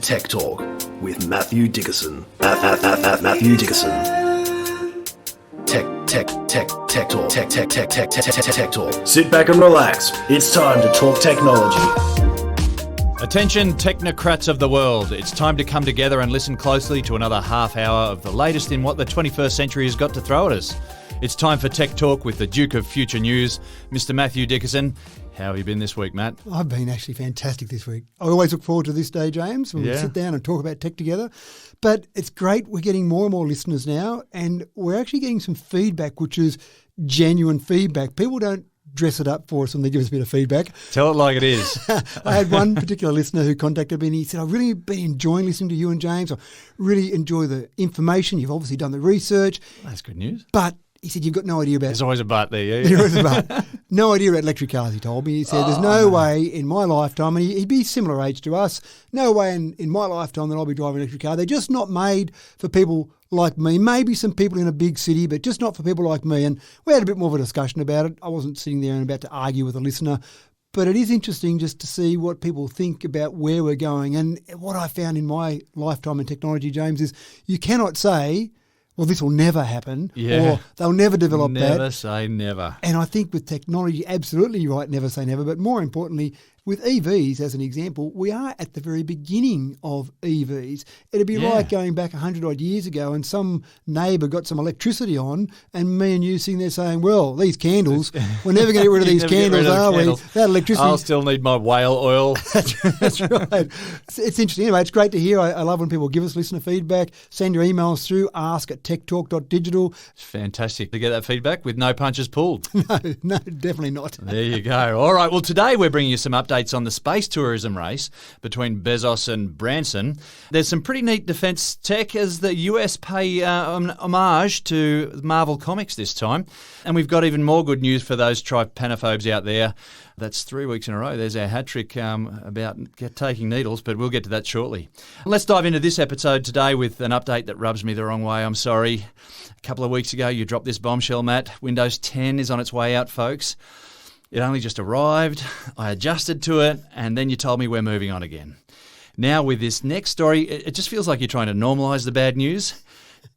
Tech Talk with Matthew Dickerson. Matthew Dickerson. Tech Talk. Tech Talk. Sit back and relax. It's time to talk technology. Attention technocrats of the world, it's time to come together and listen closely to another half hour of the latest in what the 21st century has got to throw at us. It's time for Tech Talk with the Duke of Future News, Mr. Matthew Dickerson. How have you been this week, Matt? I've been actually fantastic this week. I always look forward to this day, James, when we sit down and talk about tech together. But it's great, we're getting more and more listeners now, and we're actually getting some feedback, which is genuine feedback. People don't dress it up for us when they give us a bit of feedback. Tell it like it is. I had one particular listener who contacted me and he said, I've really been enjoying listening to you and James. I really enjoy the information. You've obviously done the research. That's good news. But he said, you've got no idea about... There's always a but there, yeah. There is a but. No idea about electric cars, he told me. He said, there's no way in my lifetime, and he'd be similar age to us, no way in my lifetime that I'll be driving an electric car. They're just not made for people like me. Maybe some people in a big city, but just not for people like me. And we had a bit more of a discussion about it. I wasn't sitting there and about to argue with a listener. But it is interesting just to see what people think about where we're going. And what I found in my lifetime in technology, James, is you cannot say, well, this will never happen, or they'll never develop that. Never say never. And I think with technology, absolutely you're right, never say never. But more importantly, with EVs, as an example, we are at the very beginning of EVs. It'd be like going back 100-odd years ago and some neighbour got some electricity on and me and you sitting there saying, well, these candles, we're never going to get rid of these candles, are we? That electricity. I'll still need my whale oil. That's right. It's interesting. Anyway, it's great to hear. I love when people give us listener feedback. Send your emails through, ask@techtalk.digital. It's fantastic to get that feedback with no punches pulled. No, definitely not. There you go. All right, well, today we're bringing you some updates on the space tourism race between Bezos and Branson. There's some pretty neat defence tech as the US pay homage to Marvel Comics this time. And we've got even more good news for those trypanophobes out there. That's 3 weeks in a row. There's our hat trick about taking needles, but we'll get to that shortly. Let's dive into this episode today with an update that rubs me the wrong way. I'm sorry. A couple of weeks ago, you dropped this bombshell, Matt. Windows 10 is on its way out, folks. It only just arrived, I adjusted to it, and then you told me we're moving on again. Now with this next story, it just feels like you're trying to normalise the bad news.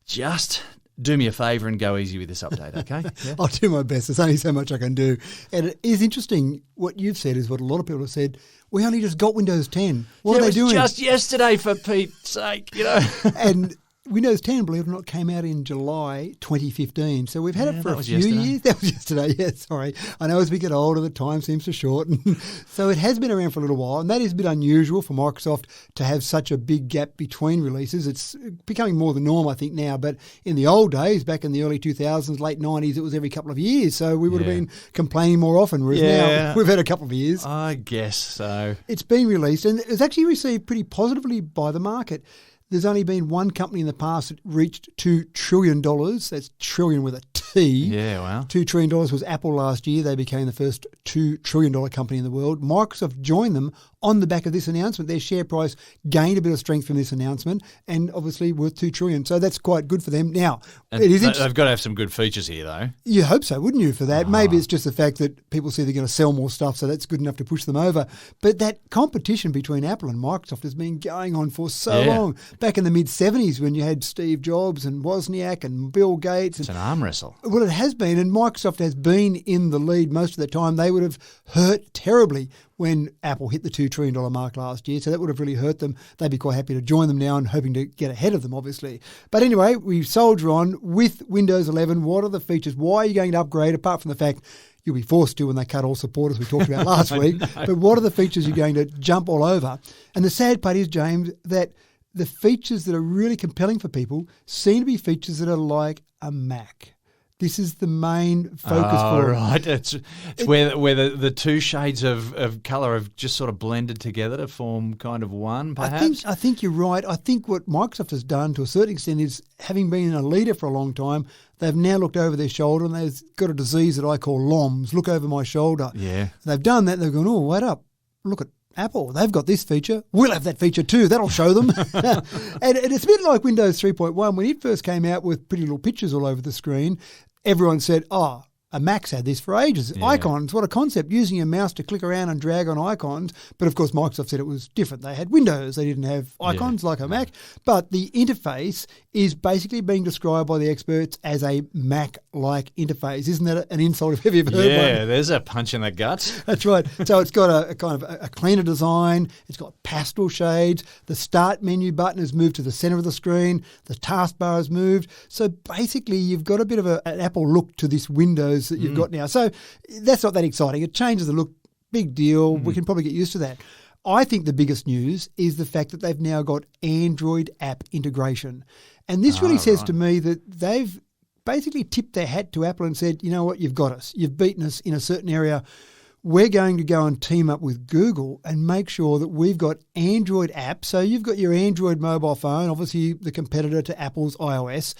Just do me a favour and go easy with this update, okay? Yeah? I'll do my best. There's only so much I can do. And it is interesting, what you've said is what a lot of people have said. We only just got Windows 10. What are they doing? It was just yesterday, for Pete's sake, you know. And Windows 10, believe it or not, came out in July 2015. So we've had it for a few years. That was yesterday, yeah, sorry. I know as we get older, the time seems to shorten. So it has been around for a little while, and that is a bit unusual for Microsoft to have such a big gap between releases. It's becoming more the norm, I think, now. But in the old days, back in the early 2000s, late 90s, it was every couple of years. So we would have been complaining more often, whereas now we've had a couple of years. I guess so. It's been released, and it's actually received pretty positively by the market. There's only been one company in the past that reached $2 trillion. That's trillion with a T. Yeah, wow. $2 trillion was Apple last year. They became the first $2 trillion company in the world. Microsoft joined them on the back of this announcement. Their share price gained a bit of strength from this announcement and obviously worth $2 trillion. So that's quite good for them. Now, and it is they've got to have some good features here, though. You hope so, wouldn't you, for that? Maybe it's just the fact that people see they're going to sell more stuff, so that's good enough to push them over. But that competition between Apple and Microsoft has been going on for so long. Back in the mid-'70s when you had Steve Jobs and Wozniak and Bill Gates. It's an arm wrestle. Well, it has been, and Microsoft has been in the lead most of the time. They would have hurt terribly when Apple hit the $2 trillion mark last year, so that would have really hurt them. They'd be quite happy to join them now and hoping to get ahead of them, obviously. But anyway, we soldier on with Windows 11. What are the features? Why are you going to upgrade, apart from the fact you'll be forced to when they cut all support, as we talked about last week? But what are the features you're going to jump all over? And the sad part is, James, that the features that are really compelling for people seem to be features that are like a Mac. This is the main focus for it. Right. It's where the two shades of colour have just sort of blended together to form kind of one, perhaps? I think you're right. I think what Microsoft has done to a certain extent is, having been a leader for a long time, they've now looked over their shoulder and they've got a disease that I call LOMS, look over my shoulder. Yeah. They've done that. They've gone, oh, wait up. Look at Apple. They've got this feature. We'll have that feature too. That'll show them. And it's a bit like Windows 3.1. When it first came out with pretty little pictures all over the screen, everyone said, oh, Macs had this for ages. Yeah. Icons, what a concept, using a mouse to click around and drag on icons. But of course, Microsoft said it was different. They had Windows. They didn't have icons like a Mac. But the interface is basically being described by the experts as a Mac-like interface. Isn't that an insult if you've ever heard one? Yeah, there's a punch in the guts. That's right. So it's got a kind of a cleaner design. It's got pastel shades. The start menu button has moved to the center of the screen. The taskbar has moved. So basically, you've got a bit of an Apple look to this Windows that you've got now. So that's not that exciting. It changes the look. Big deal. We can probably get used to that. I think the biggest news is the fact that they've now got Android app integration. And this really says to me that they've basically tipped their hat to Apple and said, you know what, you've got us. You've beaten us in a certain area. We're going to go and team up with Google and make sure that we've got Android apps. So you've got your Android mobile phone, obviously the competitor to Apple's iOS.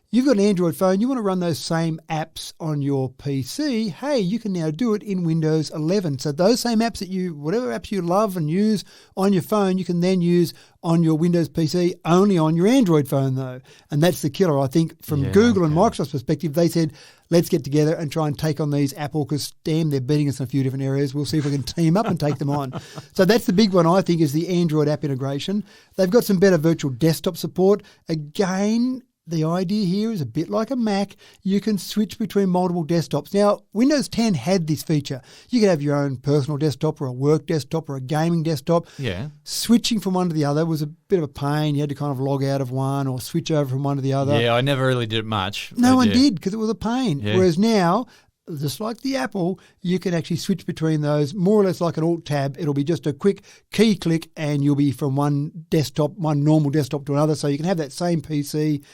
You've got an Android phone, you want to run those same apps on your PC, hey, you can now do it in Windows 11. So those same apps whatever apps you love and use on your phone, you can then use on your Windows PC, only on your Android phone though. And that's the killer, I think, from Google and Microsoft's perspective. They said, let's get together and try and take on these Apple because, damn, they're beating us in a few different areas. We'll see if we can team up and take them on. So that's the big one, I think, is the Android app integration. They've got some better virtual desktop support. Again, the idea here is a bit like a Mac. You can switch between multiple desktops. Now, Windows 10 had this feature. You could have your own personal desktop or a work desktop or a gaming desktop. Yeah. Switching from one to the other was a bit of a pain. You had to kind of log out of one or switch over from one to the other. Yeah, I never really did much. No one did because it was a pain. Yeah. Whereas now, just like the Apple, you can actually switch between those more or less like an Alt tab. It'll be just a quick key click and you'll be from one normal desktop to another. So you can have that same PC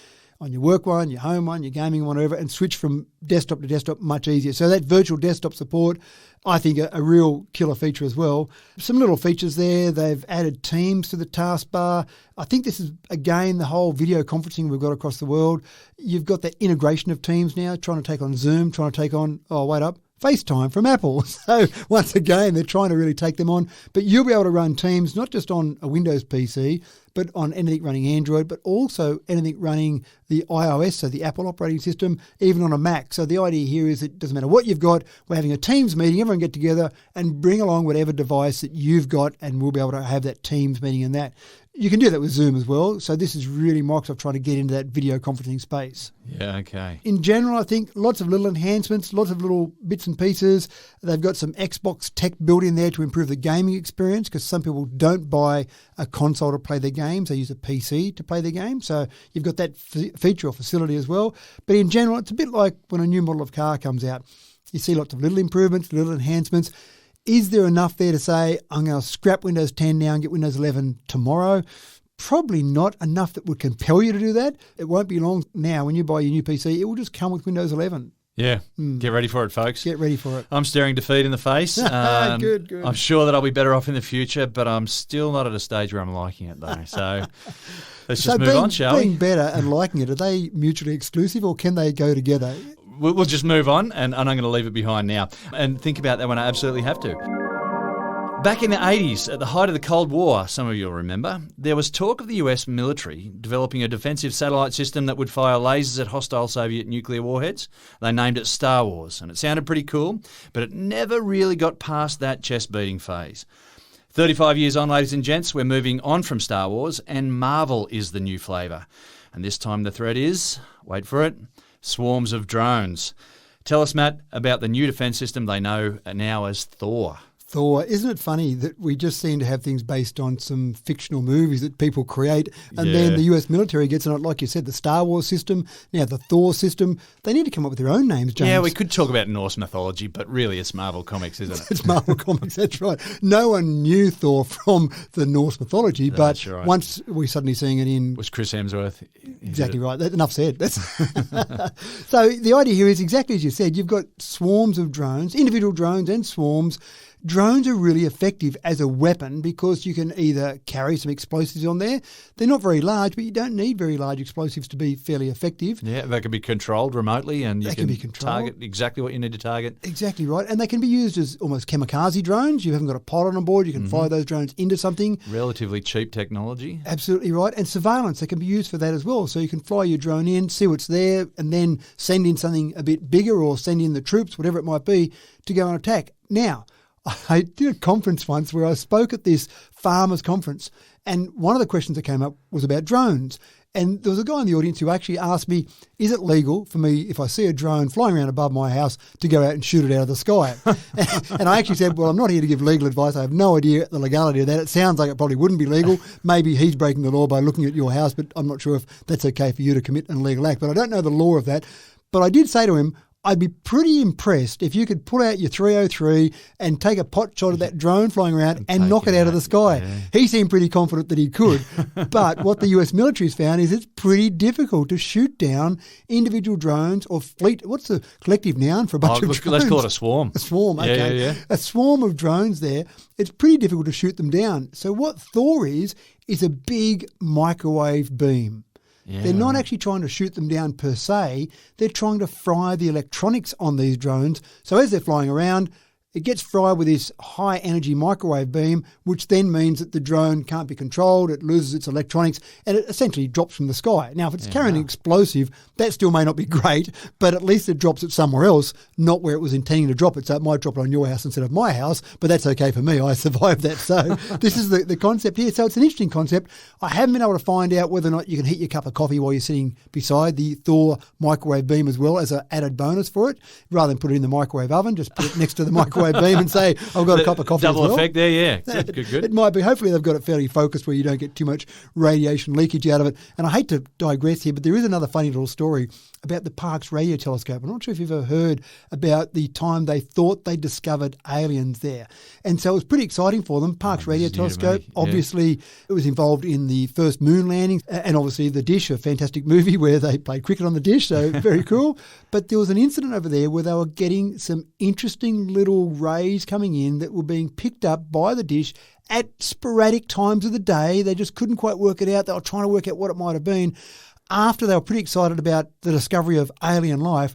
on your work one, your home one, your gaming one, whatever, and switch from desktop to desktop much easier. So that virtual desktop support, I think, a real killer feature as well. Some little features there. They've added Teams to the taskbar. I think this is, again, the whole video conferencing we've got across the world. You've got that integration of Teams now, trying to take on Zoom, trying to take on, FaceTime from Apple. So once again, they're trying to really take them on. But you'll be able to run Teams not just on a Windows PC, but on anything running Android, but also anything running the iOS, so the Apple operating system, even on a Mac. So the idea here is it doesn't matter what you've got, we're having a Teams meeting, everyone get together and bring along whatever device that you've got and we'll be able to have that Teams meeting in that. You can do that with Zoom as well. So this is really Microsoft trying to get into that video conferencing space. Yeah, okay. In general, I think lots of little enhancements, lots of little bits and pieces. They've got some Xbox tech built in there to improve the gaming experience because some people don't buy a console to play their games. They use a PC to play their games. So you've got that feature or facility as well. But in general, it's a bit like when a new model of car comes out. You see lots of little improvements, little enhancements. Is there enough there to say, I'm going to scrap Windows 10 now and get Windows 11 tomorrow? Probably not enough that would compel you to do that. It won't be long now when you buy your new PC. It will just come with Windows 11. Yeah. Get ready for it, folks. Get ready for it. I'm staring defeat in the face. Good. I'm sure that I'll be better off in the future, but I'm still not at a stage where I'm liking it, though. So let's just move on, shall we? Being better and liking it, are they mutually exclusive or can they go together? We'll just move on, and I'm going to leave it behind now and think about that when I absolutely have to. Back in the 80s, at the height of the Cold War, some of you will remember, there was talk of the US military developing a defensive satellite system that would fire lasers at hostile Soviet nuclear warheads. They named it Star Wars, and it sounded pretty cool, but it never really got past that chest-beating phase. 35 years on, ladies and gents, we're moving on from Star Wars, and Marvel is the new flavour. And this time the threat is, wait for it, swarms of drones. Tell us, Matt, about the new defence system they know now as THOR. THOR. Isn't it funny that we just seem to have things based on some fictional movies that people create and then the US military gets on it, like you said, the Star Wars system, now the THOR system. They need to come up with their own names, James. Yeah, we could talk about Norse mythology, but really it's Marvel Comics, isn't it? It's Marvel Comics, that's right. No one knew Thor from the Norse mythology, but right. Once we're suddenly seeing it in... Was Chris Hemsworth. Exactly right. Enough said. So the idea here is exactly as you said. You've got swarms of drones, individual drones and swarms, drones are really effective as a weapon because you can either carry some explosives on there. They're not very large, but you don't need very large explosives to be fairly effective. Yeah, they can be controlled remotely and you can target exactly what you need to target. Exactly right. And they can be used as almost kamikaze drones. You haven't got a pilot on board. You can fire those drones into something. Relatively cheap technology. Absolutely right. And surveillance, they can be used for that as well. So you can fly your drone in, see what's there, and then send in something a bit bigger or send in the troops, whatever it might be, to go and attack. Now, I did a conference once where I spoke at this farmers conference, and one of the questions that came up was about drones. And there was a guy in the audience who actually asked me, is it legal for me, if I see a drone flying around above my house, to go out and shoot it out of the sky? And I actually said, well, I'm not here to give legal advice. I have no idea the legality of that. It sounds like it probably wouldn't be legal. Maybe he's breaking the law by looking at your house, but I'm not sure if that's okay for you to commit an illegal act. But I don't know the law of that. But I did say to him, I'd be pretty impressed if you could pull out your 303 and take a pot shot of that drone flying around and knock it out of the sky. Yeah. He seemed pretty confident that he could. But what the US military's found is it's pretty difficult to shoot down individual drones or fleet. What's the collective noun for a bunch of drones? Let's call it a swarm. A swarm, okay. Yeah. A swarm of drones there. It's pretty difficult to shoot them down. So what THOR is a big microwave beam. Yeah. They're not actually trying to shoot them down per se. They're trying to fry the electronics on these drones. So as they're flying around, it gets fried with this high energy microwave beam, which then means that the drone can't be controlled, it loses its electronics, and it essentially drops from the sky. Now, if it's carrying an explosive, that still may not be great, but at least it drops it somewhere else, not where it was intending to drop it. So it might drop it on your house instead of my house, but that's okay for me. I survived that. So this is the concept here. So it's an interesting concept. I haven't been able to find out whether or not you can heat your cup of coffee while you're sitting beside the THOR microwave beam as well as an added bonus for it. Rather than put it in the microwave oven, just put it next to the microwave beam and say, I've got a cup of coffee as well. Double effect there, yeah. Good. It might be. Hopefully they've got it fairly focused where you don't get too much radiation leakage out of it. And I hate to digress here, but there is another funny little story about the Parkes radio telescope. I'm not sure if you've ever heard about the time they thought they discovered aliens there. And so it was pretty exciting for them. Parkes radio telescope, obviously it was involved in the first moon landings, and obviously The Dish, a fantastic movie where they played cricket on the dish, so very cool. But there was an incident over there where they were getting some interesting little rays coming in that were being picked up by the dish at sporadic times of the day. They just couldn't quite work it out. They were trying to work out what it might have been. After they were pretty excited about the discovery of alien life,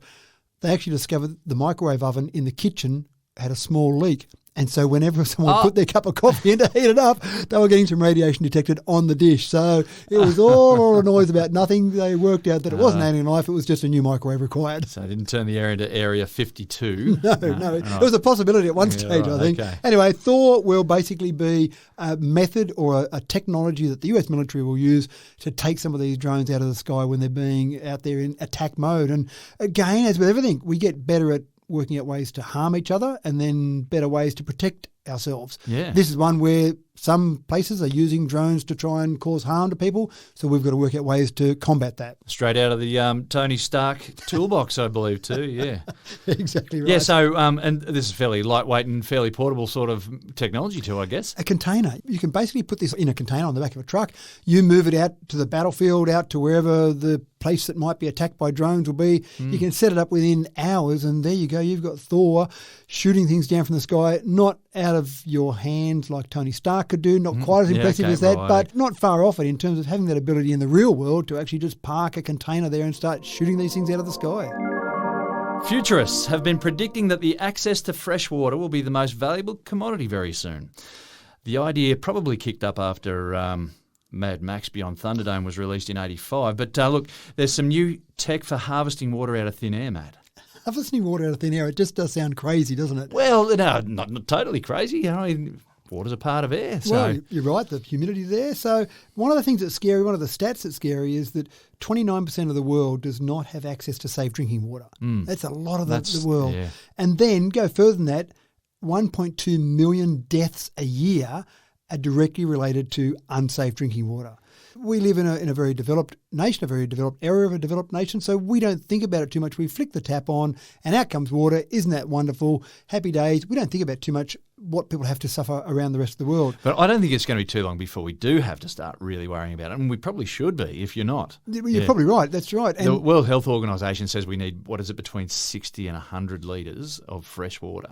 they actually discovered the microwave oven in the kitchen had a small leak. And so whenever someone put their cup of coffee in to heat it up, they were getting some radiation detected on the dish. So it was all a noise about nothing. They worked out that it wasn't alien life. It was just a new microwave required. So I didn't turn the area into Area 52. No. It was a possibility at one stage, I think. Okay. Anyway, THOR will basically be a method or a technology that the US military will use to take some of these drones out of the sky when they're being out there in attack mode. And again, as with everything, we get better at working out ways to harm each other and then better ways to protect ourselves. Yeah. This is one where some places are using drones to try and cause harm to people, so we've got to work out ways to combat that. Straight out of the Tony Stark toolbox, I believe, too, yeah. Exactly right. Yeah, so, and this is fairly lightweight and fairly portable sort of technology too, I guess. A container. You can basically put this in a container on the back of a truck. You move it out to the battlefield, out to wherever the place that might be attacked by drones will be. You can set it up within hours, and there you go. You've got THOR shooting things down from the sky, not out of your hands like Tony Stark could do, not quite as impressive as that, but not far off it in terms of having that ability in the real world to actually just park a container there and start shooting these things out of the sky. Futurists have been predicting that the access to fresh water will be the most valuable commodity very soon. The idea probably kicked up after Mad Max Beyond Thunderdome was released in 85. But look, there's some new tech for harvesting water out of thin air, Matt. Harvesting water out of thin air, it just does sound crazy, doesn't it? Well, no, not totally crazy. You know, water's a part of air. So. Well, you're right, the humidity's there. So one of the things that's scary, one of the stats that's scary is that 29% of the world does not have access to safe drinking water. That's a lot of the world. Yeah. And then go further than that, 1.2 million deaths a year are directly related to unsafe drinking water. We live in a very developed nation, a very developed area of a developed nation, so we don't think about it too much. We flick the tap on and out comes water. Isn't that wonderful? Happy days. We don't think about too much what people have to suffer around the rest of the world. But I don't think it's going to be too long before we do have to start really worrying about it. And we probably should be if you're not. You're probably right. That's right. And the World Health Organisation says we need, between 60 and 100 litres of fresh water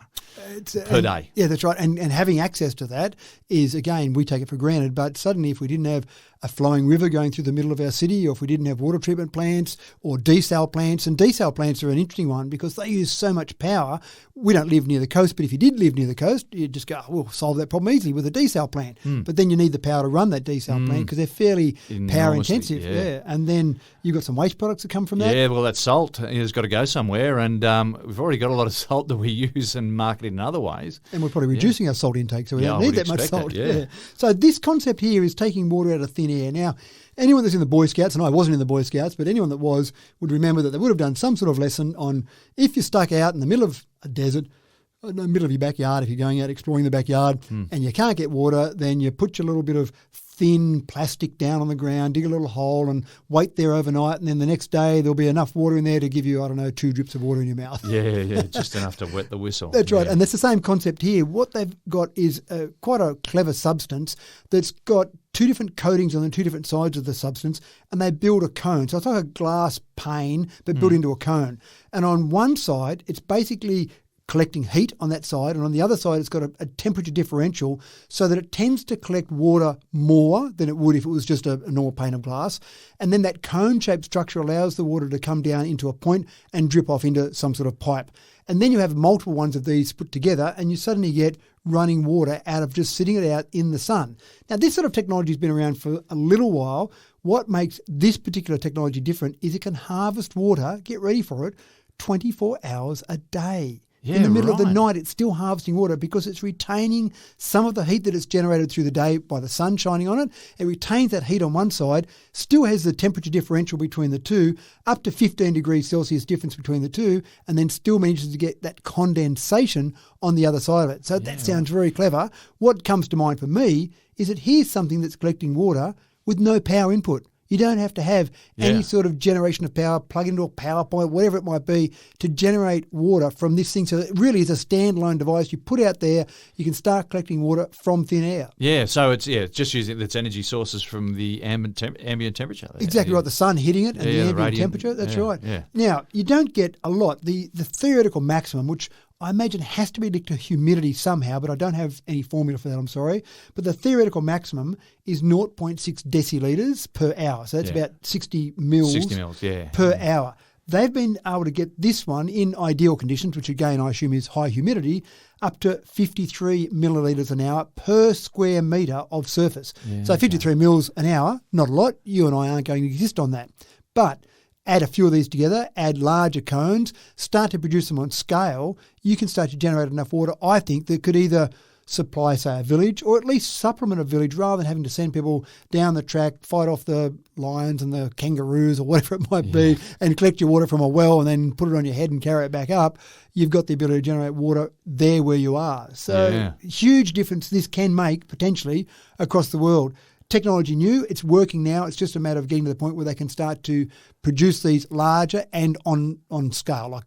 per day. Yeah, that's right. And having access to that is, again, we take it for granted. But suddenly if we didn't have a flowing river going through the middle of our city, or if we didn't have water treatment plants or desal plants, and desal plants are an interesting one because they use so much power. We don't live near the coast, but if you did live near the coast, you'd just go, we'll solve that problem easily with a desal plant. But then you need the power to run that desal plant because they're fairly power intensive. Yeah. And then you've got some waste products that come from that. Yeah, well, that salt has got to go somewhere, and we've already got a lot of salt that we use and market in other ways. And we're probably reducing our salt intake, so we don't need that much salt. Yeah. So this concept here is taking water out of thin air. Now, anyone that's in the Boy Scouts, and I wasn't in the Boy Scouts, but anyone that was would remember that they would have done some sort of lesson on if you're stuck out in the middle of a desert, in the middle of your backyard, if you're going out exploring the backyard and you can't get water, then you put your little bit of thin plastic down on the ground, dig a little hole and wait there overnight, and then the next day there'll be enough water in there to give you, 2 drips of water in your mouth. Yeah, just enough to wet the whistle. That's right, and that's the same concept here. What they've got is quite a clever substance that's got 2 different coatings on the 2 different sides of the substance, and they build a cone. So it's like a glass pane, but built into a cone. And on one side, it's basically collecting heat on that side, and on the other side it's got a temperature differential so that it tends to collect water more than it would if it was just a normal pane of glass. And then that cone-shaped structure allows the water to come down into a point and drip off into some sort of pipe. And then you have multiple ones of these put together and you suddenly get running water out of just sitting it out in the sun. Now, this sort of technology has been around for a little while. What makes this particular technology different is it can harvest water, get ready for it, 24 hours a day. Yeah, in the middle of the right. night, it's still harvesting water because it's retaining some of the heat that it's generated through the day by the sun shining on it. It retains that heat on one side, still has the temperature differential between the two, up to 15 degrees Celsius difference between the two, and then still manages to get that condensation on the other side of it. So that sounds very clever. What comes to mind for me is that here's something that's collecting water with no power input. You don't have to have any sort of generation of power, plug into a power point, whatever it might be, to generate water from this thing. So it really is a standalone device you put out there. You can start collecting water from thin air. Yeah, so it's just using its energy sources from the ambient temperature. Exactly right, the sun hitting it and the ambient temperature. That's right. Yeah. Now, you don't get a lot. The theoretical maximum, which I imagine has to be linked to humidity somehow, but I don't have any formula for that, I'm sorry. But the theoretical maximum is 0.6 decilitres per hour. So that's about 60 mils, per hour. They've been able to get this one in ideal conditions, which again I assume is high humidity, up to 53 millilitres an hour per square metre of surface. So 53 mils an hour, not a lot. You and I aren't going to exist on that. But add a few of these together, add larger cones, start to produce them on scale, you can start to generate enough water, I think, that could either supply, say, a village or at least supplement a village rather than having to send people down the track, fight off the lions and the kangaroos or whatever it might be and collect your water from a well and then put it on your head and carry it back up. You've got the ability to generate water there where you are. So huge difference this can make potentially across the world. Technology new, it's working now. It's just a matter of getting to the point where they can start to produce these larger and on scale. Like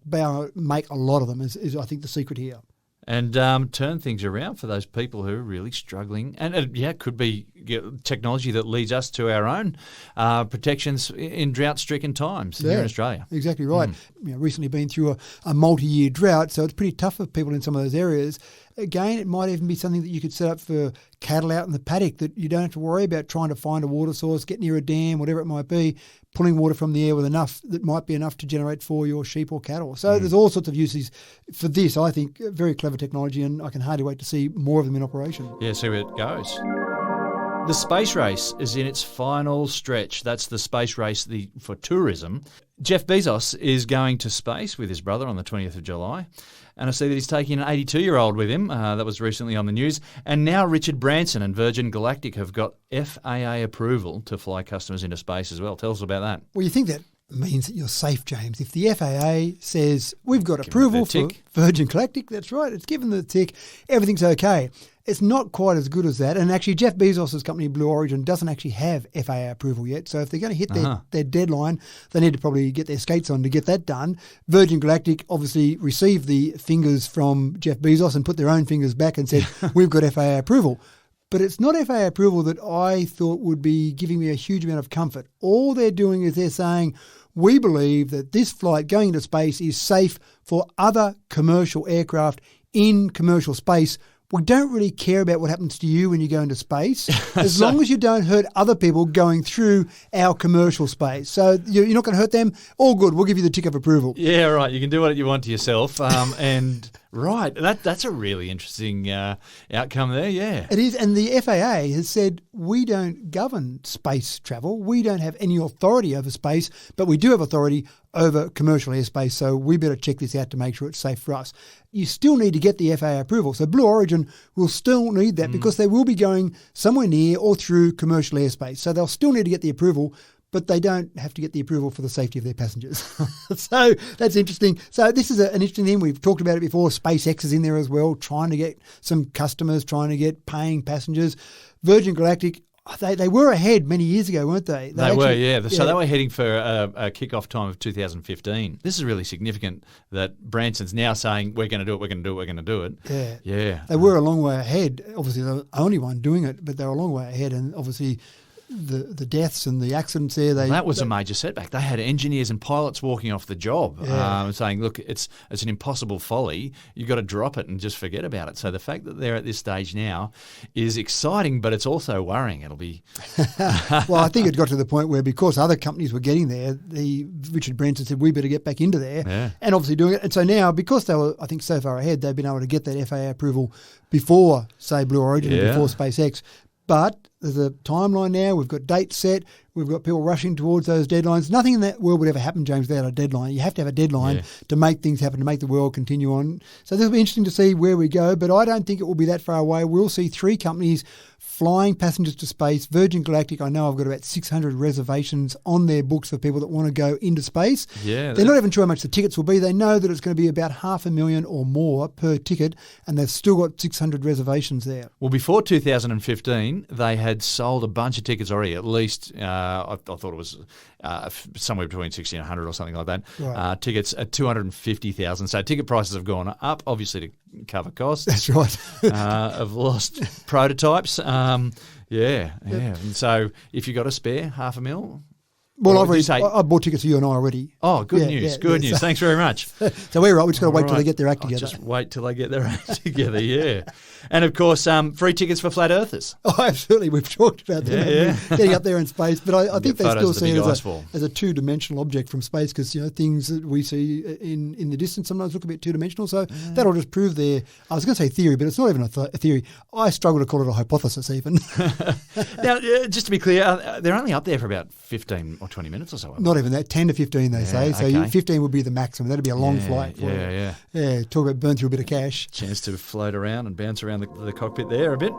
make a lot of them is I think the secret here. And turn things around for those people who are really struggling. And it could be technology that leads us to our own protections in drought-stricken times here in Australia. Exactly right. Recently been through a multi-year drought, so it's pretty tough for people in some of those areas. Again, it might even be something that you could set up for cattle out in the paddock that you don't have to worry about trying to find a water source, get near a dam, whatever it might be, pulling water from the air with enough that might be enough to generate for your sheep or cattle. So there's all sorts of uses for this, I think. Very clever technology, and I can hardly wait to see more of them in operation. Yeah, see where it goes. The space race is in its final stretch. That's the space race for tourism. Jeff Bezos is going to space with his brother on the 20th of July. And I see that he's taking an 82-year-old with him. That was recently on the news. And now Richard Branson and Virgin Galactic have got FAA approval to fly customers into space as well. Tell us about that. Well, you think that means that you're safe, James. If the FAA says we've got approval for Virgin Galactic, that's right, it's given the tick, everything's okay. It's not quite as good as that. And actually, Jeff Bezos' company, Blue Origin, doesn't actually have FAA approval yet. So if they're going to hit their deadline, they need to probably get their skates on to get that done. Virgin Galactic obviously received the fingers from Jeff Bezos and put their own fingers back and said, we've got FAA approval. But it's not FAA approval that I thought would be giving me a huge amount of comfort. All they're doing is they're saying, we believe that this flight going into space is safe for other commercial aircraft in commercial space. We don't really care about what happens to you when you go into space, as long as you don't hurt other people going through our commercial space. So you're not going to hurt them? All good. We'll give you the tick of approval. Yeah, right. You can do what you want to yourself. And right, that's a really interesting outcome there, yeah. It is. And the FAA has said, we don't govern space travel. We don't have any authority over space, but we do have authority over commercial airspace, so we better check this out to make sure it's safe for us. You still need to get the FAA approval. So Blue Origin will still need that because they will be going somewhere near or through commercial airspace. So they'll still need to get the approval, but they don't have to get the approval for the safety of their passengers. So that's interesting. So this is an interesting thing. We've talked about it before. SpaceX is in there as well, trying to get some customers, trying to get paying passengers. Virgin Galactic, they were ahead many years ago, weren't they? They were, yeah. So they were heading for a kick-off time of 2015. This is really significant that Branson's now saying, we're going to do it, we're going to do it, we're going to do it. Yeah. Yeah. They were a long way ahead. Obviously, they're the only one doing it, but they're a long way ahead. And obviously, the deaths and the accidents there. That was a major setback. They had engineers and pilots walking off the job, saying, look, it's an impossible folly. You've got to drop it and just forget about it. So the fact that they're at this stage now is exciting, but it's also worrying. It'll be... Well, I think it got to the point where because other companies were getting there, Richard Branson said, we better get back into there, and obviously doing it. And so now, because they were, I think, so far ahead, they've been able to get that FAA approval before, say, Blue Origin and before SpaceX. But there's a timeline now. We've got dates set. We've got people rushing towards those deadlines. Nothing in that world would ever happen, James, without a deadline. You have to have a deadline to make things happen, to make the world continue on. So this will be interesting to see where we go, but I don't think it will be that far away. We'll see 3 companies flying passengers to space. Virgin Galactic, I know I've got about 600 reservations on their books for people that want to go into space. Yeah, they're not even sure how much the tickets will be. They know that it's going to be about 500,000 or more per ticket, and they've still got 600 reservations there. Well, before 2015, they had sold a bunch of tickets already, at least, I thought it was somewhere between 60 and 100 or something like that. Right. Tickets at 250,000. So ticket prices have gone up, obviously to cover costs. That's right. Of lost prototypes. And so if you got a spare 500,000. Well, I bought tickets for you and I already. Oh, good news. Good news. Thanks very much. So we're right. We just got to wait till they get their act together. Just wait till they get their act together, yeah. And, of course, free tickets for flat earthers. Oh, absolutely. We've talked about them getting up there in space. But I think they still see it as a two-dimensional object from space because, things that we see in the distance sometimes look a bit two-dimensional. So that'll just prove their, I was going to say theory, but it's not even a theory. I struggle to call it a hypothesis even. Now, just to be clear, they're only up there for about 15 or 20 minutes or so. Not even that, 10 to 15 they say. So 15 would be the maximum. That'd be a long flight. Yeah, talk about burn through a bit of cash. Chance to float around and bounce around the cockpit there a bit.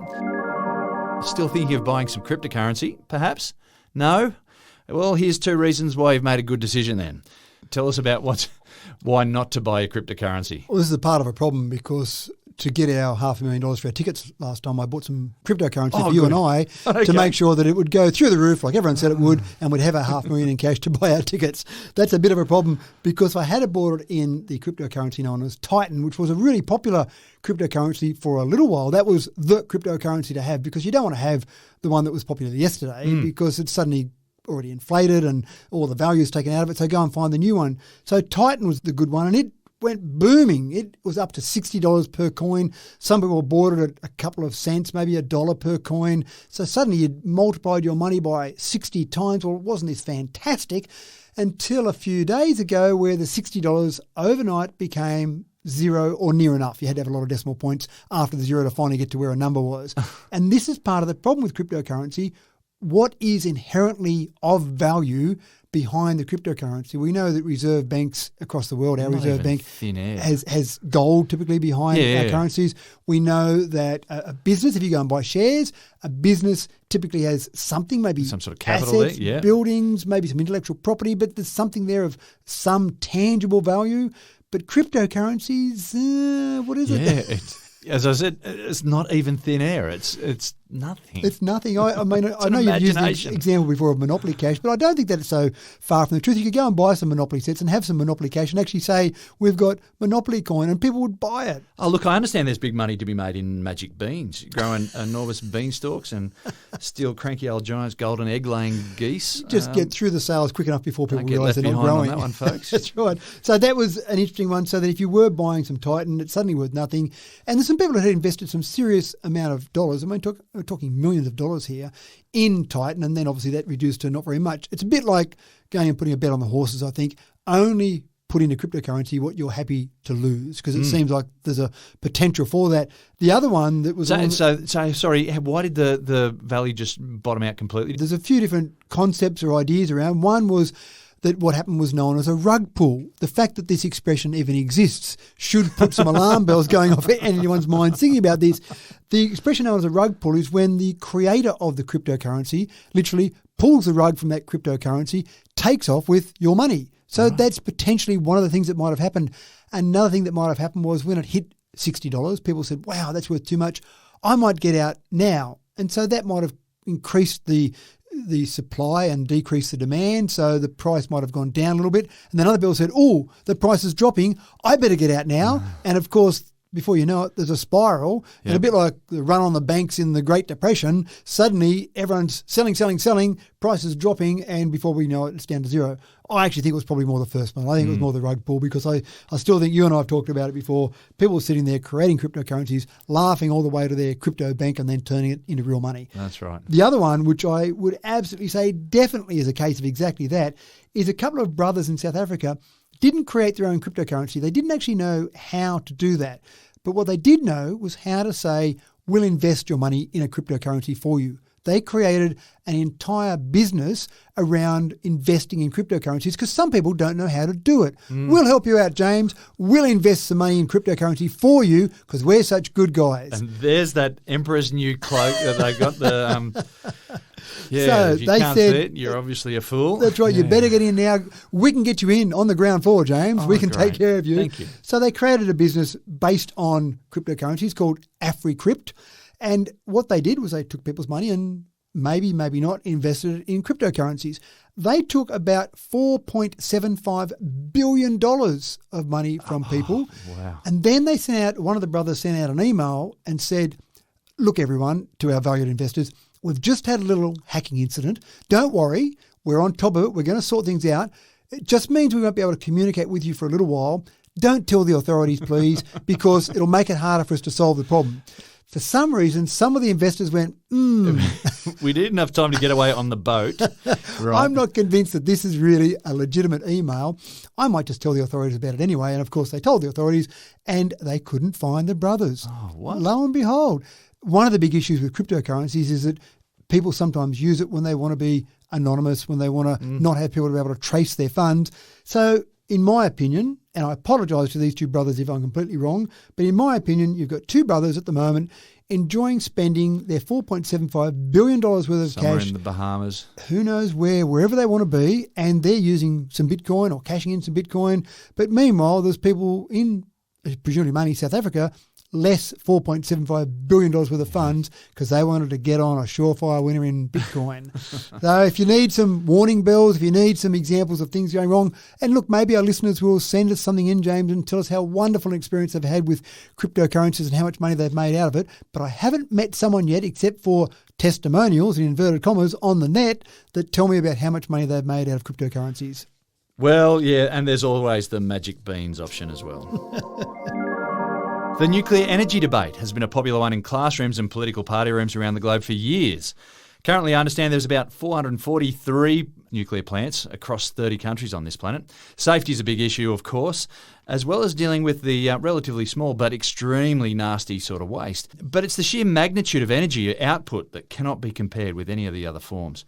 Still thinking of buying some cryptocurrency, perhaps? No? Well, here's 2 reasons why you've made a good decision then. Tell us about why not to buy a cryptocurrency. Well, this is a part of a problem because to get our $500,000 for our tickets last time, I bought some cryptocurrency for you and I to make sure that it would go through the roof like everyone said it would, and we'd have our $500,000 in cash to buy our tickets. That's a bit of a problem because I had bought it in the cryptocurrency known as Titan, which was a really popular cryptocurrency for a little while. That was the cryptocurrency to have because you don't want to have the one that was popular yesterday because it's suddenly already inflated and all the value is taken out of it. So go and find the new one. So Titan was the good one, and it went booming. It was up to $60 per coin. Some people bought it at a couple of cents, maybe $1 per coin. So suddenly you'd multiplied your money by 60 times. Well, wasn't this fantastic? Until a few days ago where the $60 overnight became zero or near enough. You had to have a lot of decimal points after the zero to finally get to where a number was. And this is part of the problem with cryptocurrency. What is inherently of value behind the cryptocurrency? We know that reserve banks across the world, our reserve bank has gold typically behind our currencies. We know that a business, if you go and buy shares, a business typically has something, maybe some sort of capital assets, buildings, maybe some intellectual property, but there's something there of some tangible value. But cryptocurrencies, what is it? As I said, it's not even thin air. It's nothing. It's nothing. I mean, I know you've used the example before of Monopoly Cash, but I don't think that it's so far from the truth. You could go and buy some Monopoly sets and have some Monopoly Cash and actually say, we've got Monopoly coin, and people would buy it. Oh, look, I understand there's big money to be made in magic beans, growing enormous beanstalks and steal cranky old giants, golden egg-laying geese. Just get through the sales quick enough before people realise they're not On growing. that one, folks. That's right. So that was an interesting one, so that if you were buying some Titan, it's suddenly worth nothing. And there's some people that had invested some serious amount of dollars. I mean, we're talking millions of dollars here in Titan, and then obviously that reduced to not very much. It's a bit like going and putting a bet on the horses, I think. Only put into cryptocurrency what you're happy to lose, because it seems like there's a potential for that. The other one that was... So sorry, why did the value just bottom out completely? There's a few different concepts or ideas around. One was that what happened was known as a rug pull. The fact that this expression even exists should put some alarm bells going off in anyone's mind thinking about this. The expression known as a rug pull is when the creator of the cryptocurrency literally pulls the rug from that cryptocurrency, takes off with your money. So that's potentially one of the things that might have happened. Another thing that might have happened was when it hit $60, people said, wow, that's worth too much. I might get out now. And so that might have increased the supply and decreased the demand, so the price might have gone down a little bit. And then other people said, oh, the price is dropping, I better get out now. And of course, before you know it, there's a spiral. And a bit like the run on the banks in the Great Depression, suddenly everyone's selling, prices dropping, and before we know it, it's down to zero. I actually think it was probably more the first one. I think it was more the rug pull, because I still think you and I have talked about it before. People were sitting there creating cryptocurrencies, laughing all the way to their crypto bank and then turning it into real money. That's right. The other one, which I would absolutely say definitely is a case of exactly that, is a couple of brothers in South Africa didn't create their own cryptocurrency. They didn't actually know how to do that. But what they did know was how to say, we'll invest your money in a cryptocurrency for you. They created an entire business around investing in cryptocurrencies, because some people don't know how to do it. We'll help you out, James. We'll invest some money in cryptocurrency for you because we're such good guys. And there's that Emperor's New Cloak that they got the... So if you they can't said, see it, you're obviously a fool. That's right. You better get in now. We can get you in on the ground floor, James. We can take care of you. Thank you. So they created a business based on cryptocurrencies called AfriCrypt. And what they did was they took people's money and maybe not invested it in cryptocurrencies. They took about $4.75 billion of money from people. Wow. And then they one of the brothers sent out an email and said, look, everyone, to our valued investors, we've just had a little hacking incident. Don't worry. We're on top of it. We're going to sort things out. It just means we won't be able to communicate with you for a little while. Don't tell the authorities, please, because it'll make it harder for us to solve the problem. For some reason, some of the investors went, We didn't have time to get away on the boat. Right. I'm not convinced that this is really a legitimate email. I might just tell the authorities about it anyway. And of course, they told the authorities and they couldn't find the brothers. Oh, what? Lo and behold, one of the big issues with cryptocurrencies is that people sometimes use it when they want to be anonymous, when they want to not have people to be able to trace their funds. So in my opinion, and I apologise to these two brothers if I'm completely wrong, but in my opinion, you've got two brothers at the moment enjoying spending their $4.75 billion worth of Somewhere cash. in the Bahamas. Who knows wherever they want to be, and they're using some Bitcoin or cashing in some Bitcoin. But meanwhile, there's people in, presumably money, South Africa, less $4.75 billion worth of funds because they wanted to get on a surefire winner in Bitcoin. So if you need some warning bells, if you need some examples of things going wrong, and look, maybe our listeners will send us something in, James, and tell us how wonderful an experience they've had with cryptocurrencies and how much money they've made out of it. But I haven't met someone yet, except for testimonials in inverted commas on the net, that tell me about how much money they've made out of cryptocurrencies. Well, yeah, and there's always the magic beans option as well. The nuclear energy debate has been a popular one in classrooms and political party rooms around the globe for years. Currently, I understand there's about 443 nuclear plants across 30 countries on this planet. Safety is a big issue, of course, as well as dealing with the relatively small but extremely nasty sort of waste. But it's the sheer magnitude of energy output that cannot be compared with any of the other forms.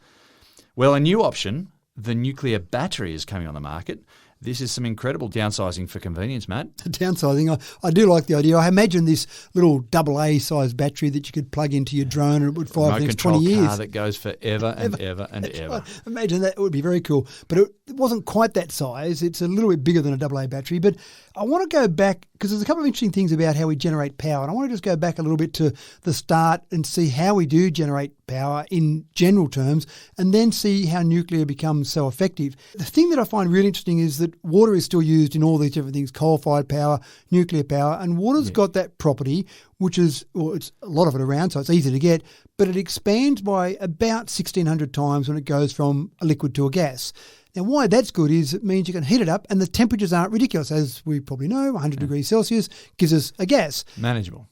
Well, a new option, the nuclear battery, is coming on the market. This is some incredible downsizing for convenience, Matt. Downsizing, I do like the idea. I imagine this little AA size battery that you could plug into your drone and it would fire for the next 20 years. Car that goes forever and ever and ever. Right. Imagine that. It would be very cool. But it wasn't quite that size. It's a little bit bigger than a AA battery. But I want to go back because there's a couple of interesting things about how we generate power. And I want to just go back a little bit to the start and see how we do generate power in general terms and then see how nuclear becomes so effective. The thing that I find really interesting is that water is still used in all these different things, coal-fired power, nuclear power, and water's got that property, which is, well, it's a lot of it around, so it's easy to get, but it expands by about 1,600 times when it goes from a liquid to a gas. Now, why that's good is it means you can heat it up and the temperatures aren't ridiculous. As we probably know, 100 degrees Celsius gives us a gas. Manageable,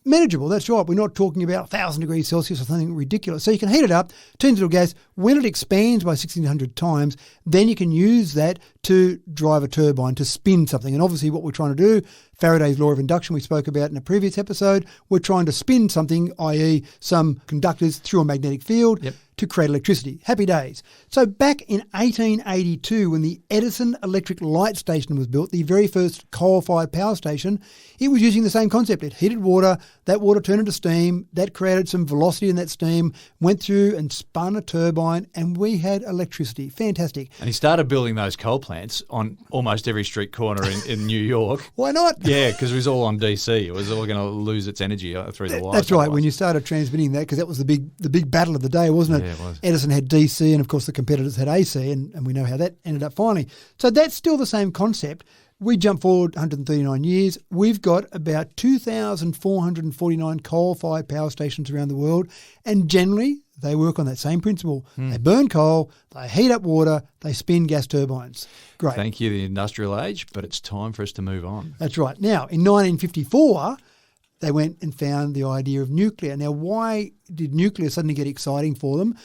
that's right. We're not talking about 1,000 degrees Celsius or something ridiculous. So you can heat it up, turns into a gas. When it expands by 1,600 times, then you can use that to drive a turbine, to spin something. And obviously what we're trying to do, Faraday's law of induction we spoke about in a previous episode, we're trying to spin something, i.e. some conductors through a magnetic field to create electricity. Happy days. So back in 1882, when the Edison Electric Light Station was built, the very first coal-fired power station, it was using the same concept. It heated water, that water turned into steam, that created some velocity in that steam, went through and spun a turbine, and we had electricity. Fantastic. And he started building those coal plants on almost every street corner in New York. Why not? Yeah, because it was all on DC. It was all going to lose its energy through the wires. That's right. When you started transmitting that, because that was the big battle of the day, wasn't it? Yeah, it was. Edison had DC, and of course the competitors had AC, and we know how that ended up finally. So that's still the same concept. We jump forward 139 years. We've got about 2,449 coal-fired power stations around the world, and generally they work on that same principle. They burn coal, they heat up water, they spin gas turbines. Great. Thank you, the industrial age, but it's time for us to move on. That's right. Now, in 1954, they went and found the idea of nuclear. Now, why did nuclear suddenly get exciting for them?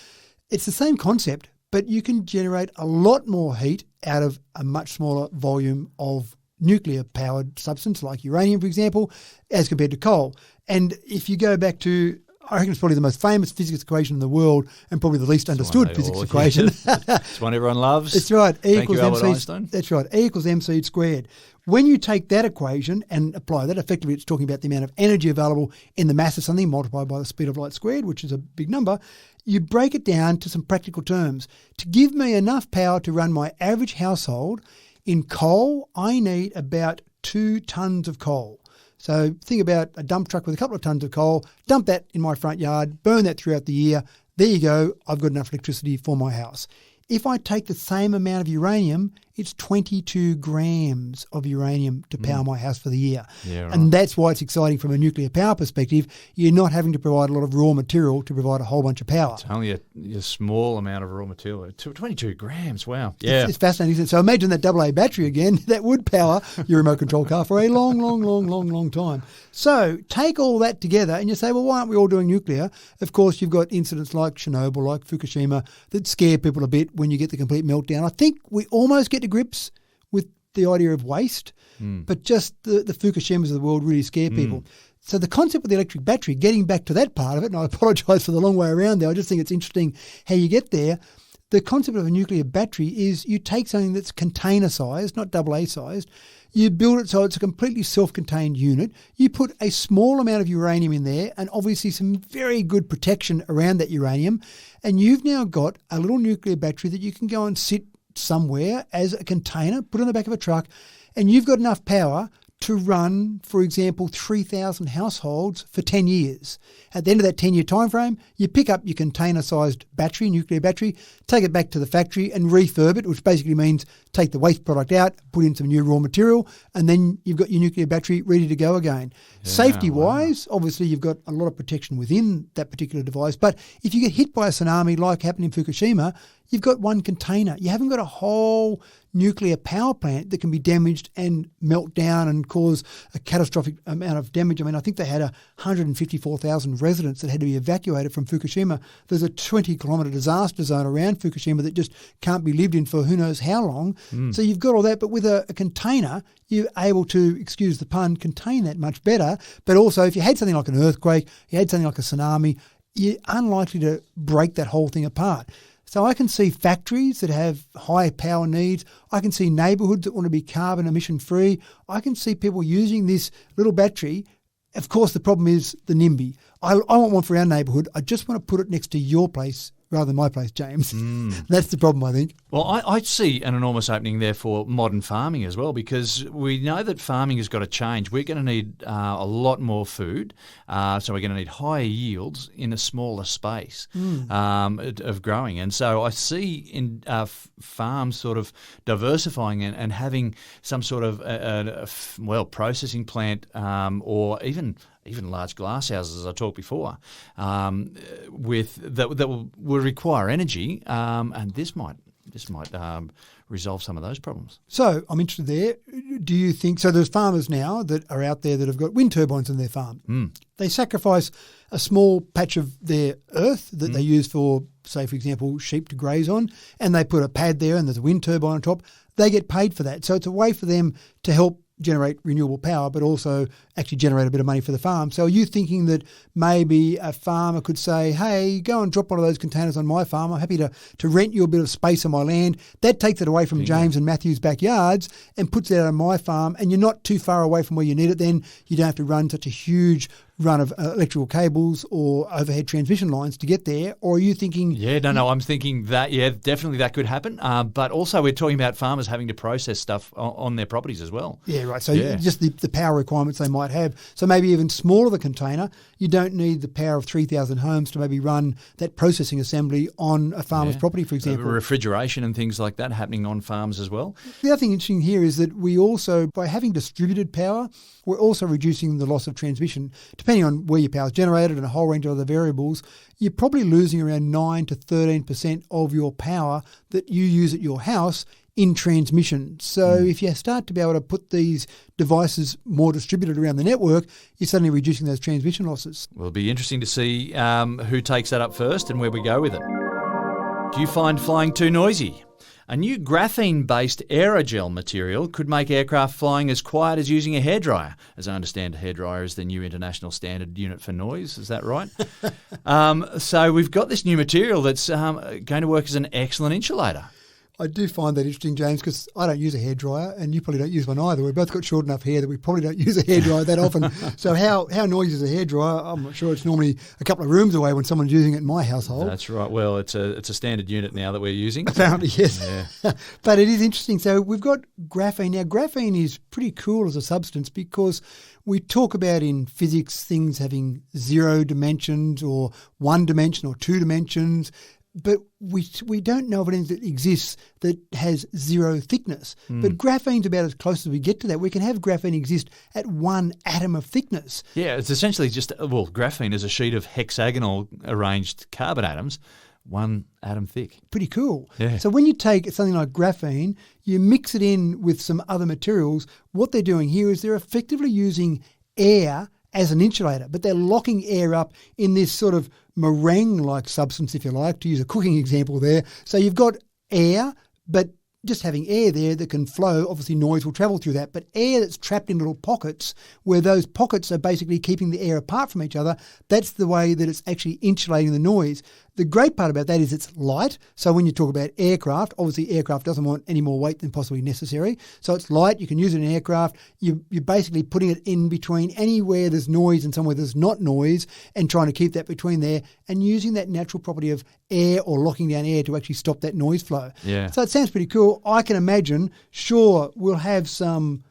It's the same concept, but you can generate a lot more heat out of a much smaller volume of nuclear-powered substance, like uranium, for example, as compared to coal. And if you go back to, I reckon it's probably the most famous physics equation in the world and probably the least understood physics equation. It's one everyone loves. That's right. Thank you, Albert Einstein. That's right. E equals mc squared. When you take that equation and apply that, effectively it's talking about the amount of energy available in the mass of something multiplied by the speed of light squared, which is a big number. You break it down to some practical terms. To give me enough power to run my average household, in coal, I need about 2 tons of coal. So think about a dump truck with a couple of tons of coal, dump that in my front yard, burn that throughout the year. There you go. I've got enough electricity for my house. If I take the same amount of uranium, it's 22 grams of uranium to power my house for the year. Yeah, right. And that's why it's exciting from a nuclear power perspective. You're not having to provide a lot of raw material to provide a whole bunch of power. It's only a small amount of raw material. 22 grams, wow. Yeah. It's fascinating, isn't it? So imagine that AA battery again. That would power your remote control car for a long, long, long, long, long time. So take all that together and you say, well, why aren't we all doing nuclear? Of course, you've got incidents like Chernobyl, like Fukushima, that scare people a bit when you get the complete meltdown. I think we almost get to grips with the idea of waste, but just the Fukushimas of the world really scare people. So the concept of the electric battery, getting back to that part of it, and I apologise for the long way around there, I just think it's interesting how you get there. The concept of a nuclear battery is you take something that's container-sized, not AA-sized, you build it so it's a completely self-contained unit, you put a small amount of uranium in there and obviously some very good protection around that uranium, and you've now got a little nuclear battery that you can go and sit somewhere as a container, put on the back of a truck, and you've got enough power to run, for example, 3,000 households for 10 years. At the end of that 10-year time frame, you pick up your container-sized battery, nuclear battery, take it back to the factory and refurb it, which basically means take the waste product out, put in some new raw material, and then you've got your nuclear battery ready to go again. Yeah, safety-wise, obviously you've got a lot of protection within that particular device, but if you get hit by a tsunami like happened in Fukushima, you've got one container. You haven't got a whole nuclear power plant that can be damaged and melt down and cause a catastrophic amount of damage. I mean, I think they had 154,000 residents that had to be evacuated from Fukushima. There's a 20-kilometre disaster zone around Fukushima that just can't be lived in for who knows how long. So you've got all that, but with a container, you're able to, excuse the pun, contain that much better. But also, if you had something like an earthquake, you had something like a tsunami, you're unlikely to break that whole thing apart. So I can see factories that have high power needs. I can see neighbourhoods that want to be carbon emission free. I can see people using this little battery. Of course, the problem is the NIMBY. I want one for our neighbourhood. I just want to put it next to your place rather than my place, James. That's the problem, I think. Well, I see an enormous opening there for modern farming as well, because we know that farming has got to change. We're going to need a lot more food, so we're going to need higher yields in a smaller space of growing. And so I see in farms sort of diversifying and having some sort of processing plant or even large glass houses, as I talked before, with that will require energy, and this might resolve some of those problems. So I'm interested there. Do you think so? There's farmers now that are out there that have got wind turbines on their farm. They sacrifice a small patch of their earth that they use for, say, for example, sheep to graze on, and they put a pad there, and there's a wind turbine on top. They get paid for that, so it's a way for them to help generate renewable power, but also actually generate a bit of money for the farm. So are you thinking that maybe a farmer could say, hey, go and drop one of those containers on my farm. I'm happy to rent you a bit of space on my land. That takes it away from James and Matthew's backyards and puts it out on my farm, and you're not too far away from where you need it. Then you don't have to run such a huge run of electrical cables or overhead transmission lines to get there. Or are you thinking... I'm thinking that, definitely that could happen. But also we're talking about farmers having to process stuff on their properties as well. Yeah, right. So just the power requirements they might have. So maybe even smaller the container, you don't need the power of 3,000 homes to maybe run that processing assembly on a farmer's property, for example. Refrigeration and things like that happening on farms as well. The other thing interesting here is that we also, by having distributed power, we're also reducing the loss of transmission. Depending on where your power is generated and a whole range of other variables, you're probably losing around 9 to 13% of your power that you use at your house in transmission. So if you start to be able to put these devices more distributed around the network, you're suddenly reducing those transmission losses. Well, it'll be interesting to see who takes that up first and where we go with it. Do you find flying too noisy? A new graphene-based aerogel material could make aircraft flying as quiet as using a hairdryer. As I understand, a hairdryer is the new international standard unit for noise. Is that right? So we've got this new material that's going to work as an excellent insulator. I do find that interesting, James, because I don't use a hairdryer and you probably don't use one either. We've both got short enough hair that we probably don't use a hairdryer that often. So how noisy is a hairdryer? I'm not sure. It's normally a couple of rooms away when someone's using it in my household. That's right. Well, it's a standard unit now that we're using. Apparently, yes. Yeah. But it is interesting. So we've got graphene. Now, graphene is pretty cool as a substance because we talk about in physics things having 0 dimensions or 1 dimension or 2 dimensions. But we don't know of anything that exists that has 0 thickness. But graphene's about as close as we get to that. We can have graphene exist at 1 atom of thickness. Yeah, it's essentially just, graphene is a sheet of hexagonal arranged carbon atoms, 1 atom thick. Pretty cool. Yeah. So when you take something like graphene, you mix it in with some other materials, what they're doing here is they're effectively using air as an insulator, but they're locking air up in this sort of meringue-like substance, if you like, to use a cooking example there. So you've got air, but just having air there that can flow, obviously noise will travel through that, but air that's trapped in little pockets where those pockets are basically keeping the air apart from each other, that's the way that it's actually insulating the noise. The great part about that is it's light. So when you talk about aircraft, obviously aircraft doesn't want any more weight than possibly necessary. So it's light. You can use it in aircraft. You're basically putting it in between anywhere there's noise and somewhere there's not noise and trying to keep that between there and using that natural property of air or locking down air to actually stop that noise flow. Yeah. So it sounds pretty cool. I can imagine, sure, we'll have some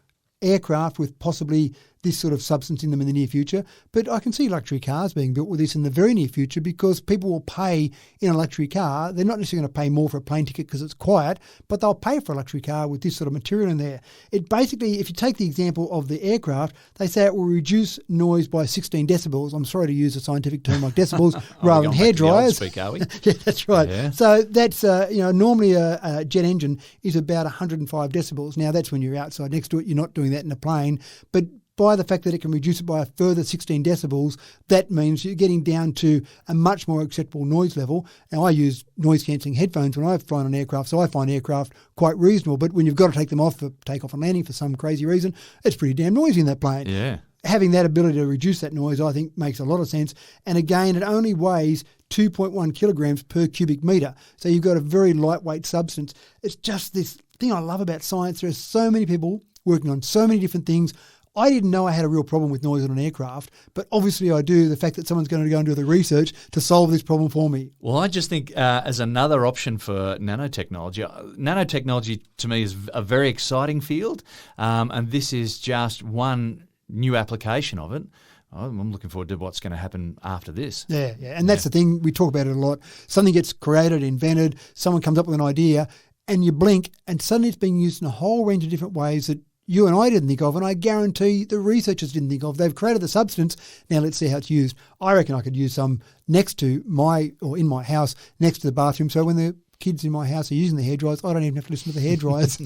aircraft with possibly this sort of substance in them in the near future. But I can see luxury cars being built with this in the very near future because people will pay in a luxury car. They're not necessarily going to pay more for a plane ticket because it's quiet, but they'll pay for a luxury car with this sort of material in there. It basically, if you take the example of the aircraft, they say it will reduce noise by 16 decibels. I'm sorry to use a scientific term like decibels rather than hairdryers. Speak, are we? Yeah, that's right. Yeah. So that's, normally a jet engine is about 105 decibels. Now, that's when you're outside next to it. You're not doing that in a plane. But by the fact that it can reduce it by a further 16 decibels, that means you're getting down to a much more acceptable noise level. Now, I use noise-cancelling headphones when I've flown on aircraft, so I find aircraft quite reasonable. But when you've got to take them off for takeoff and landing for some crazy reason, it's pretty damn noisy in that plane. Yeah. Having that ability to reduce that noise, I think, makes a lot of sense. And again, it only weighs 2.1 kilograms per cubic metre. So you've got a very lightweight substance. It's just this thing I love about science. There are so many people working on so many different things. I didn't know I had a real problem with noise on an aircraft, but obviously I do. The fact that someone's going to go and do the research to solve this problem for me. Well, I just think as another option for nanotechnology to me is a very exciting field, and this is just one new application of it. I'm looking forward to what's going to happen after this. Yeah. And that's the thing. We talk about it a lot. Something gets created, invented, someone comes up with an idea, and you blink, and suddenly it's being used in a whole range of different ways that you and I didn't think of, and I guarantee the researchers didn't think of. They've created the substance. Now let's see how it's used. I reckon I could use some next to in my house, next to the bathroom, so when the kids in my house are using the hairdryers, I don't even have to listen to the hairdryers.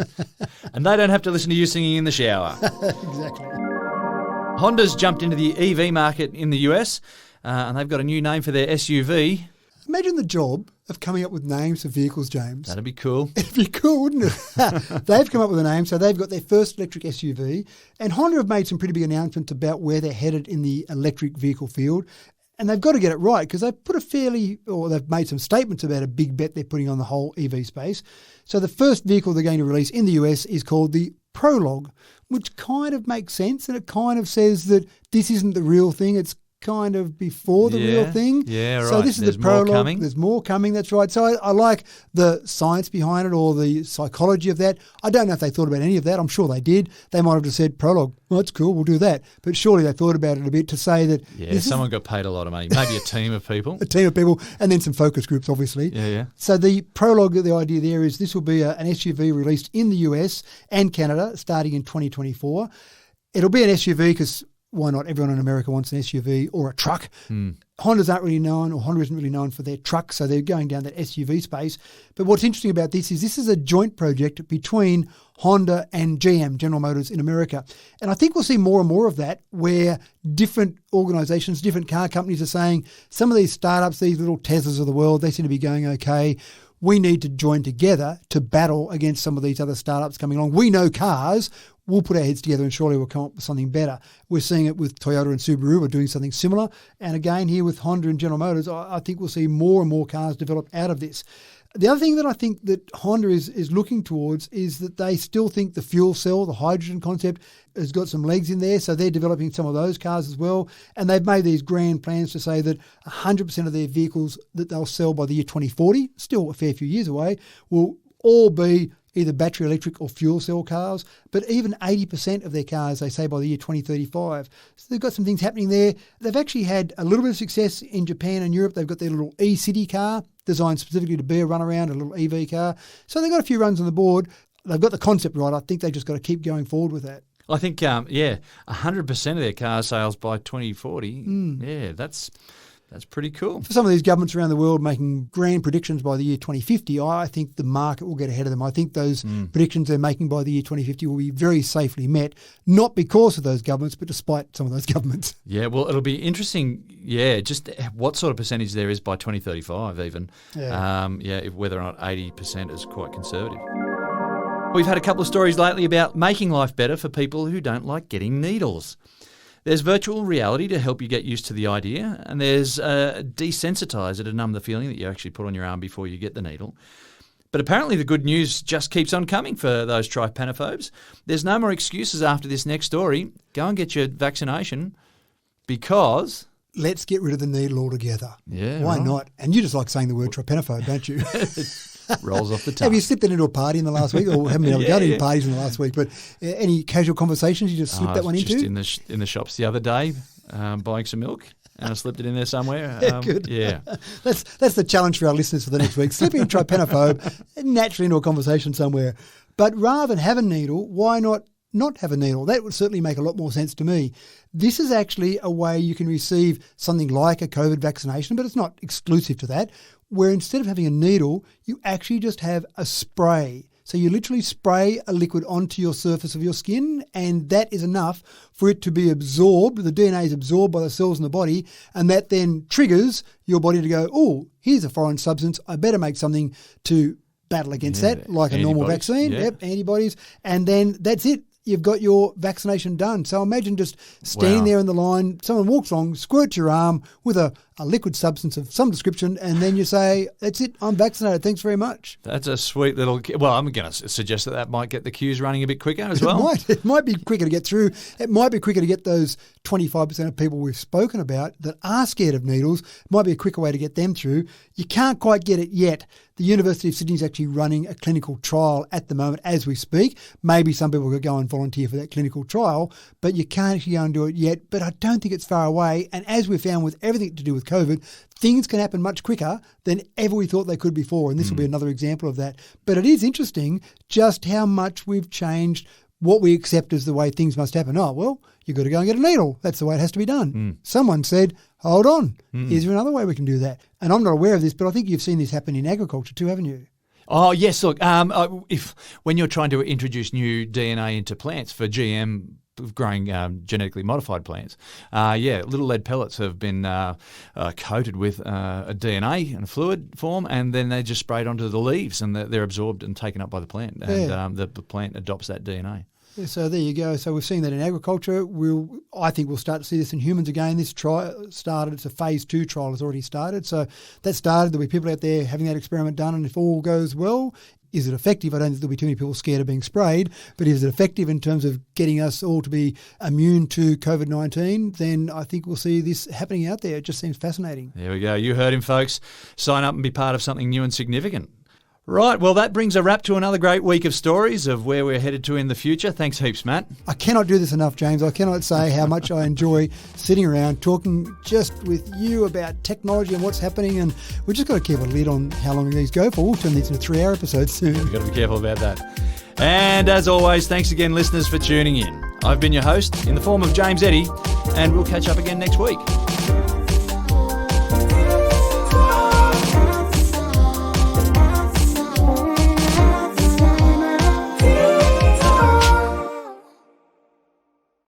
And they don't have to listen to you singing in the shower. Exactly. Honda's jumped into the EV market in the US, and they've got a new name for their SUV. Imagine the job of coming up with names for vehicles, James. That'd be cool. It'd be cool, wouldn't it? They've come up with a name, so they've got their first electric SUV. And Honda have made some pretty big announcements about where they're headed in the electric vehicle field. And they've got to get it right because they've made some statements about a big bet they're putting on the whole EV space. So the first vehicle they're going to release in the US is called the Prologue, which kind of makes sense, and it kind of says that this isn't the real thing. It's kind of before the real thing. Yeah, right. So this is There's the prologue. more coming. There's more coming, that's right. So I like the science behind it or the psychology of that. I don't know if they thought about any of that. I'm sure they did. They might have just said, prologue, well, that's cool, we'll do that. But surely they thought about it a bit to say that... Yeah, someone got paid a lot of money. Maybe a team of people. A team of people, and then some focus groups, obviously. Yeah. So the prologue, the idea there is this will be an SUV released in the US and Canada starting in 2024. It'll be an SUV because... why not? Everyone in America wants an SUV or a truck. Honda isn't really known for their truck, so they're going down that SUV space. But what's interesting about this is a joint project between Honda and GM, General Motors in America. And I think we'll see more and more of that where different organisations, different car companies are saying some of these startups, these little Teslas of the world, they seem to be going okay. We need to join together to battle against some of these other startups coming along. We know cars. We'll put our heads together and surely we'll come up with something better. We're seeing it with Toyota and Subaru. We're doing something similar. And again, here with Honda and General Motors, I think we'll see more and more cars develop out of this. The other thing that I think that Honda is looking towards is that they still think the fuel cell, the hydrogen concept, has got some legs in there. So they're developing some of those cars as well. And they've made these grand plans to say that 100% of their vehicles that they'll sell by the year 2040, still a fair few years away, will all be either battery electric or fuel cell cars, but even 80% of their cars, they say, by the year 2035. So they've got some things happening there. They've actually had a little bit of success in Japan and Europe. They've got their little e-city car designed specifically to be a runaround, a little EV car. So they've got a few runs on the board. They've got the concept right. I think they've just got to keep going forward with that. I think, 100% of their car sales by 2040. Yeah, that's pretty cool. For some of these governments around the world making grand predictions by the year 2050, I think the market will get ahead of them. I think those predictions they're making by the year 2050 will be very safely met, not because of those governments, but despite some of those governments. Yeah, well, it'll be interesting, just what sort of percentage there is by 2035 even. Whether or not 80% is quite conservative. We've had a couple of stories lately about making life better for people who don't like getting needles. There's virtual reality to help you get used to the idea, and there's a desensitizer to numb the feeling that you actually put on your arm before you get the needle. But apparently the good news just keeps on coming for those trypanophobes. There's no more excuses after this next story. Go and get your vaccination because... let's get rid of the needle altogether. Yeah, why right. not? And you just like saying the word trypanophobe, don't you? Rolls off the tongue. Have you slipped it into a party in the last week, or haven't been able to go to any parties in the last week? But any casual conversations you just slipped that one into? Just in the shops the other day, buying some milk, and I slipped it in there somewhere. Good. Yeah, that's the challenge for our listeners for the next week. Slip in trypanophobe naturally into a conversation somewhere. But rather than have a needle, why not have a needle? That would certainly make a lot more sense to me. This is actually a way you can receive something like a COVID vaccination, but it's not exclusive to that, where instead of having a needle, you actually just have a spray. So you literally spray a liquid onto your surface of your skin, and that is enough for it to be absorbed. The DNA is absorbed by the cells in the body, and that then triggers your body to go, oh, here's a foreign substance. I better make something to battle against that, like a normal vaccine. Yeah. Yep, antibodies. And then that's it. You've got your vaccination done. So imagine just standing there in the line, someone walks along, squirts your arm with a liquid substance of some description, and then you say, that's it, I'm vaccinated, thanks very much. That's a sweet little... Well, I'm going to suggest that might get the queues running a bit quicker as well. It might be quicker to get through. It might be quicker to get those 25% of people we've spoken about that are scared of needles. It might be a quicker way to get them through. You can't quite get it yet. The University of Sydney is actually running a clinical trial at the moment as we speak. Maybe some people could go and volunteer for that clinical trial, but you can't actually go and do it yet. But I don't think it's far away. And as we found with everything to do with COVID, things can happen much quicker than ever we thought they could before. And this will be another example of that. But it is interesting just how much we've changed what we accept as the way things must happen. Oh, well, you've got to go and get a needle. That's the way it has to be done. Someone said, hold on, is there another way we can do that? And I'm not aware of this, but I think you've seen this happen in agriculture too, haven't you? Oh, yes. Look, when you're trying to introduce new DNA into plants for GM growing genetically modified plants, little lead pellets have been coated with a DNA in a fluid form, and then they just sprayed onto the leaves, and they're absorbed and taken up by the plant, and the plant adopts that DNA. Yeah, so there you go. So we've seen that in agriculture. I think we'll start to see this in humans again. This trial started. It's a phase 2 trial has already started. So that started. There'll be people out there having that experiment done, and if all goes well, is it effective? I don't think there'll be too many people scared of being sprayed, but is it effective in terms of getting us all to be immune to COVID-19? Then I think we'll see this happening out there. It just seems fascinating. There we go. You heard him, folks. Sign up and be part of something new and significant. Right, well, that brings a wrap to another great week of stories of where we're headed to in the future. Thanks heaps, Matt. I cannot do this enough, James. I cannot say how much I enjoy sitting around talking just with you about technology and what's happening, and we've just got to keep a lid on how long these go for. We'll turn these into 3-hour episodes soon. We've got to be careful about that. And as always, thanks again, listeners, for tuning in. I've been your host in the form of James Eddy, and we'll catch up again next week.